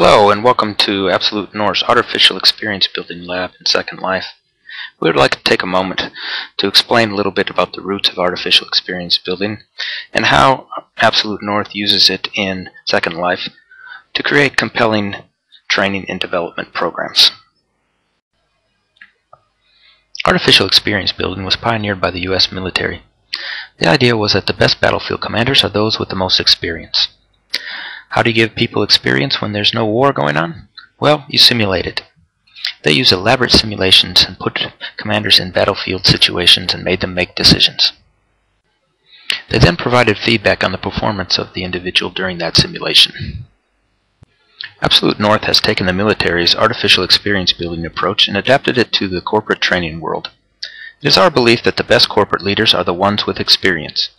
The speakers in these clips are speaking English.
Hello and welcome to Absolute North's Artificial Experience Building Lab in Second Life. We would like to take a moment to explain a little bit about the roots of artificial experience building and how Absolute North uses it in Second Life to create compelling training and development programs. Artificial experience building was pioneered by the U.S. military. The idea was that the best battlefield commanders are those with the most experience. How do you give people experience when there's no war going on? Well, you simulate it. They use elaborate simulations and put commanders in battlefield situations and made them make decisions. They then provided feedback on the performance of the individual during that simulation. Absolute North has taken the military's artificial experience building approach and adapted it to the corporate training world. It is our belief that the best corporate leaders are the ones with experience.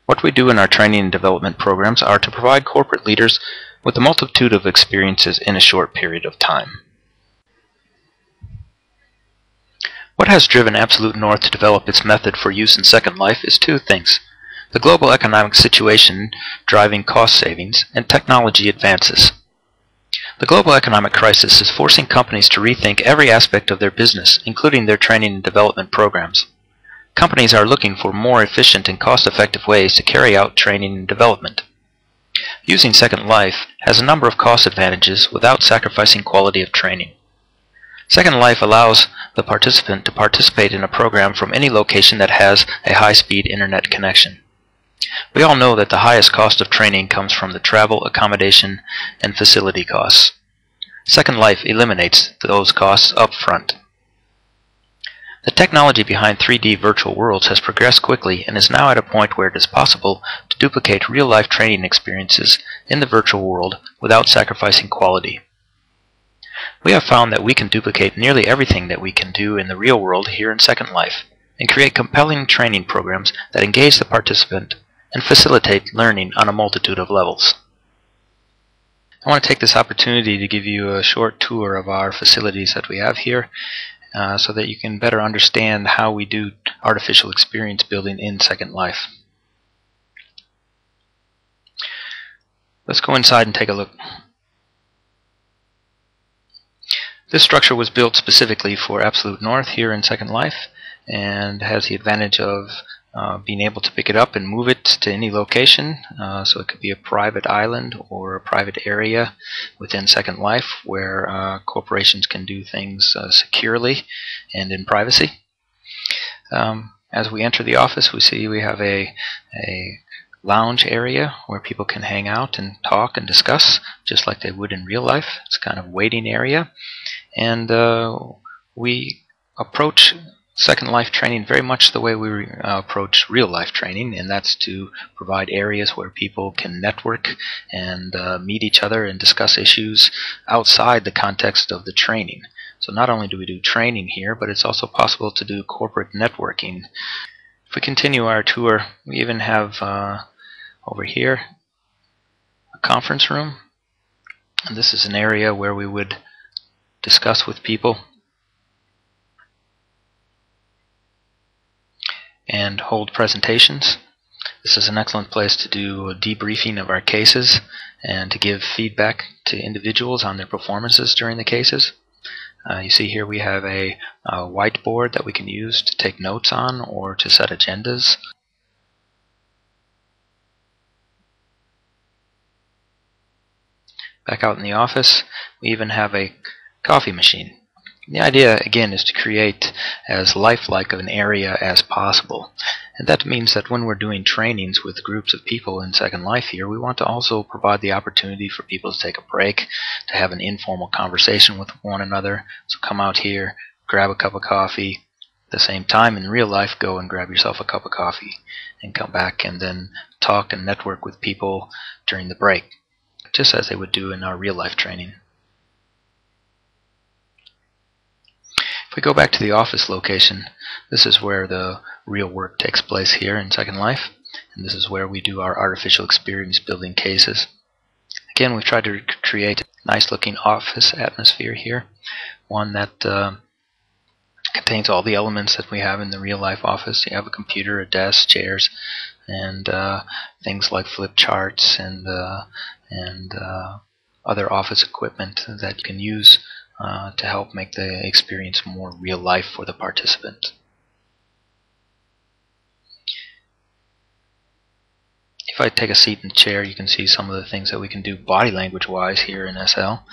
What we do in our training and development programs are to provide corporate leaders with a multitude of experiences in a short period of time. What has driven Absolute North to develop its method for use in Second Life is two things: the global economic situation driving cost savings and technology advances. The global economic crisis is forcing companies to rethink every aspect of their business, including their training and development programs. Companies are looking for more efficient and cost-effective ways to carry out training and development. Using Second Life has a number of cost advantages without sacrificing quality of training. Second Life allows the participant to participate in a program from any location that has a high-speed internet connection. We all know that the highest cost of training comes from the travel, accommodation, and facility costs. Second Life eliminates those costs up front. The technology behind 3D virtual worlds has progressed quickly and is now at a point where it is possible to duplicate real-life training experiences in the virtual world without sacrificing quality. We have found that we can duplicate nearly everything that we can do in the real world here in Second Life and create compelling training programs that engage the participant and facilitate learning on a multitude of levels. I want to take this opportunity to give you a short tour of our facilities that we have here, so that you can better understand how we do artificial experience building in Second Life. Let's go inside and take a look. This structure was built specifically for Absolute North here in Second Life and has the advantage of being able to pick it up and move it to any location, so it could be a private island or a private area within Second Life where corporations can do things securely and in privacy. As we enter the office, we see we have a lounge area where people can hang out and talk and discuss just like they would in real life. It's kind of a waiting area, and we approach Second Life training very much the way we approach real life training, and that's to provide areas where people can network and meet each other and discuss issues outside the context of the training. So not only do we do training here, but it's also possible to do corporate networking. If we continue our tour, we even have over here a conference room, and this is an area where we would discuss with people and hold presentations. This is an excellent place to do a debriefing of our cases and to give feedback to individuals on their performances during the cases. You see here we have a whiteboard that we can use to take notes on or to set agendas. Back out in the office, we even have a coffee machine. The idea, again, is to create as lifelike of an area as possible. And that means that when we're doing trainings with groups of people in Second Life here, we want to also provide the opportunity for people to take a break, to have an informal conversation with one another. So come out here, grab a cup of coffee. At the same time, in real life, go and grab yourself a cup of coffee and come back and then talk and network with people during the break, just as they would do in our real life training. If we go back to the office location, this is where the real work takes place here in Second Life, and this is where we do our artificial experience building cases. Again, we've tried to create a nice looking office atmosphere here, one that contains all the elements that we have in the real life office. You have a computer, a desk, chairs, and things like flip charts and other office equipment that you can use to help make the experience more real life for the participant. If I take a seat in the chair, you can see some of the things that we can do body language wise here in SL.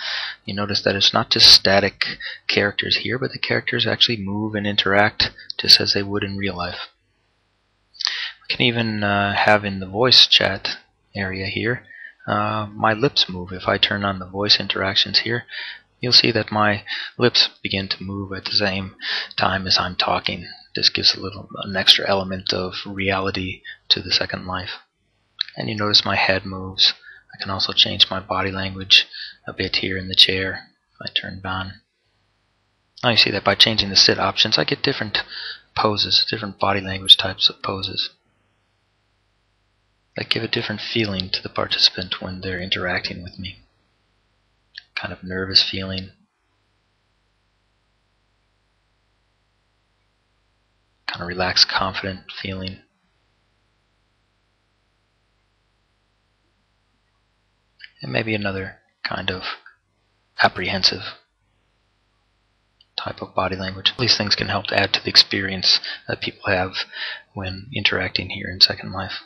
You notice that it's not just static characters here, but the characters actually move and interact just as they would in real life. We can even have in the voice chat area here my lips move. If I turn on the voice interactions here, you'll see that my lips begin to move at the same time as I'm talking. This gives an extra element of reality to the Second Life. And you notice my head moves. I can also change my body language a bit here in the chair if I turn it on. Now you see that by changing the sit options, I get different poses, different body language types of poses that give a different feeling to the participant when they're interacting with me. Kind of nervous feeling, kind of relaxed, confident feeling. And maybe another kind of apprehensive type of body language. These things can help to add to the experience that people have when interacting here in Second Life.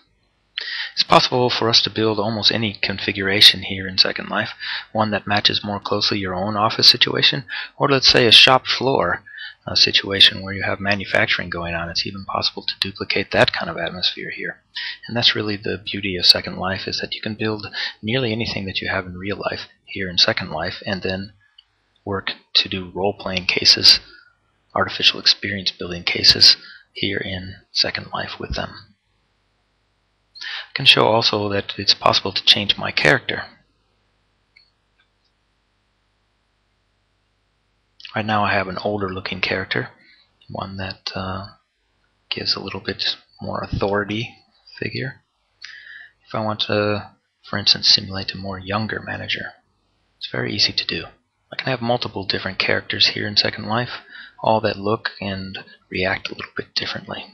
It's possible for us to build almost any configuration here in Second Life, one that matches more closely your own office situation, or let's say a shop floor situation where you have manufacturing going on. It's even possible to duplicate that kind of atmosphere here. And that's really the beauty of Second Life, is that you can build nearly anything that you have in real life here in Second Life, and then work to do role-playing cases, artificial experience building cases here in Second Life with them. I can show also that it's possible to change my character. Right now I have an older looking character, one that gives a little bit more authority figure. If I want to, for instance, simulate a more younger manager, it's very easy to do. I can have multiple different characters here in Second Life, all that look and react a little bit differently.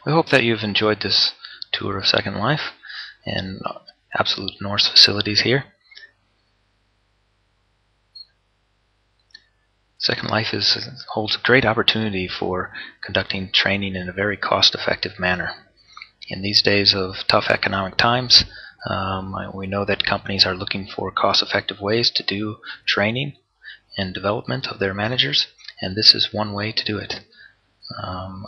We hope that you've enjoyed this tour of Second Life and Absolute North's facilities here. Second Life holds a great opportunity for conducting training in a very cost-effective manner. In these days of tough economic times, we know that companies are looking for cost-effective ways to do training and development of their managers, and this is one way to do it.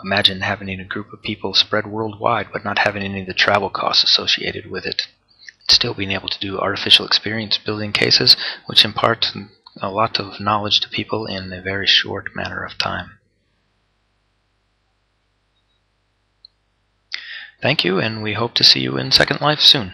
Imagine having a group of people spread worldwide but not having any of the travel costs associated with it. Still being able to do artificial experience building cases which impart a lot of knowledge to people in a very short matter of time. Thank you, and we hope to see you in Second Life soon.